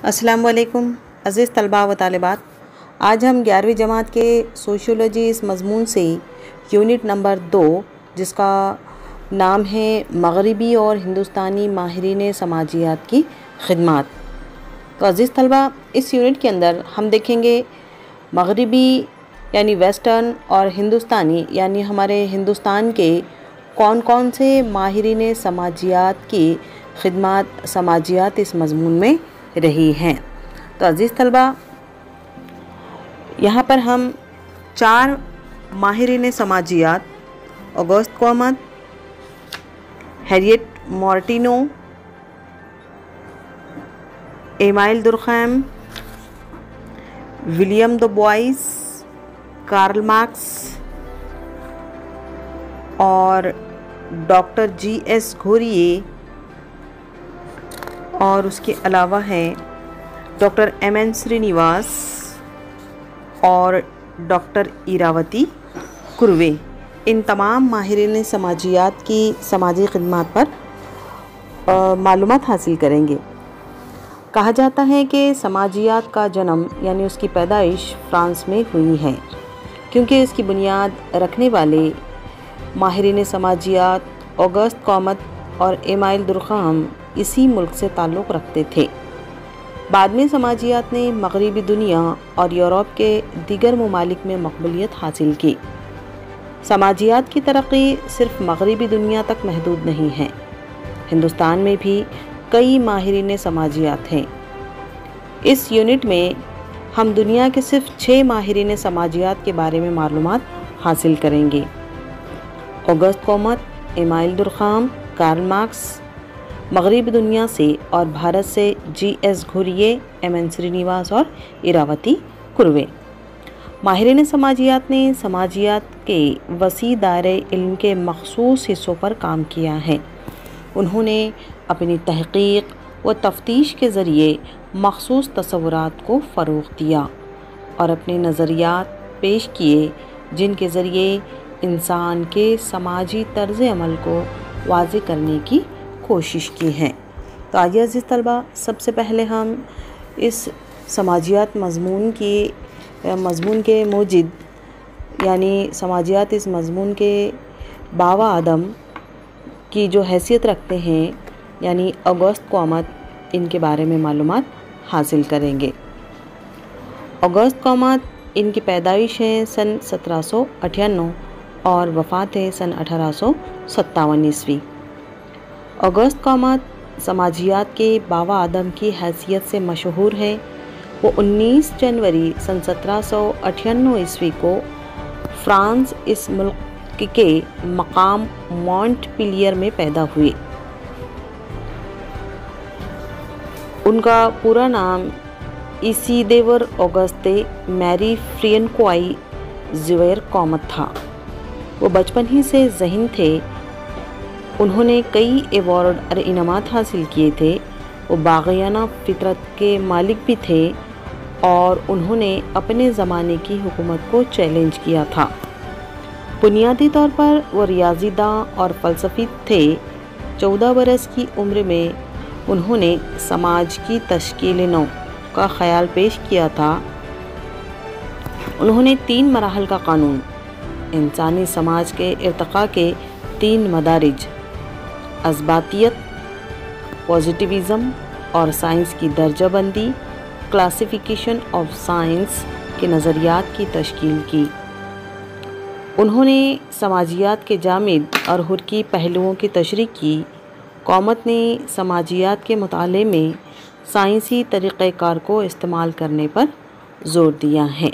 السلام علیکم عزیز طلباء و طالبات، آج ہم 11ویں جماعت کے سوشیولوجی اس مضمون سے یونٹ نمبر 2 جس کا نام ہے مغربی اور ہندوستانی ماہرین سماجیات کی خدمات۔ تو عزیز طلباء، اس یونٹ کے اندر ہم دیکھیں گے مغربی یعنی ویسٹرن اور ہندوستانی یعنی ہمارے ہندوستان کے کون کون سے ماہرین سماجیات کی خدمات سماجیات اس مضمون میں رہی ہیں۔ تو عزیز طلباء، یہاں پر ہم 4 ماہرین سماجیات آگوست کومت، ہیریٹ مارٹینو، ایمیل درخیم، ولیم دو بوائز، کارل مارکس اور ڈاکٹر جی ایس گھوریے، اور اس کے علاوہ ہیں ڈاکٹر ایم این سرینیواس اور ڈاکٹر ایراوتی کروے۔ ان تمام ماہرین سماجیات کی سماجی خدمات پر معلومات حاصل کریں گے۔ کہا جاتا ہے کہ سماجیات کا جنم یعنی اس کی پیدائش فرانس میں ہوئی ہے، کیونکہ اس کی بنیاد رکھنے والے ماہرین سماجیات آگوست کومت اور ایمیل درخیم اسی ملک سے تعلق رکھتے تھے۔ بعد میں سماجیات نے مغربی دنیا اور یورپ کے دیگر ممالک میں مقبولیت حاصل کی۔ سماجیات کی ترقی صرف مغربی دنیا تک محدود نہیں ہے، ہندوستان میں بھی کئی ماہرین سماجیات ہیں۔ اس یونٹ میں ہم دنیا کے صرف 6 ماہرین سماجیات کے بارے میں معلومات حاصل کریں گے: آگوست کومت، ایمیل درخیم، کارل مارکس، مغربی دنیا سے اور بھارت سے جی ایس گھوریے، ایم این سرینیواس اور ایراوتی کروے۔ ماہرین سماجیات نے سماجیات کے وسیع دائرۂ علم کے مخصوص حصوں پر کام کیا ہے۔ انہوں نے اپنی تحقیق و تفتیش کے ذریعے مخصوص تصورات کو فروغ دیا اور اپنے نظریات پیش کیے جن کے ذریعے انسان کے سماجی طرز عمل کو واضح کرنے کی کوشش کی ہے۔ تو آئیے عزیز طلباء، سب سے پہلے ہم اس سماجیات مضمون کے موجد یعنی سماجیات اس مضمون کے باوا آدم کی جو حیثیت رکھتے ہیں یعنی آگوست کومت، ان کے بارے میں معلومات حاصل کریں گے۔ آگوست کومت، ان کی پیدائش ہے سن 1798 اور وفات ہے سن 1857 ء۔ آگوست کومت سماجیات کے باوا آدم کی حیثیت سے مشہور ہے۔ وہ 19 جنوری سن 1798 کو فرانس اس ملک کے مقام مونٹ پیلیئر میں پیدا ہوئے۔ ان کا پورا نام ایسیدور آگوستے میری فرینکوائی زویر کومت تھا۔ وہ بچپن ہی سے ذہین تھے۔ انہوں نے کئی ایوارڈ اور انعامات حاصل کیے تھے۔ وہ باغیانہ فطرت کے مالک بھی تھے اور انہوں نے اپنے زمانے کی حکومت کو چیلنج کیا تھا۔ بنیادی طور پر وہ ریاضی داں اور فلسفی تھے۔ 14 برس کی عمر میں انہوں نے سماج کی تشکیل نو کا خیال پیش کیا تھا۔ انہوں نے 3 مراحل کا قانون، انسانی سماج کے ارتقاء کے 3 مدارج، اثباتیت، پازیٹیوازم اور سائنس کی درجہ بندی، کلاسیفیکیشن آف سائنس کے نظریات کی تشکیل کی۔ انہوں نے سماجیات کے جامد اور حرکی پہلوؤں کی تشریح کی۔ کومت نے سماجیات کے مطالعے میں سائنسی طریقہ کار کو استعمال کرنے پر زور دیا ہے۔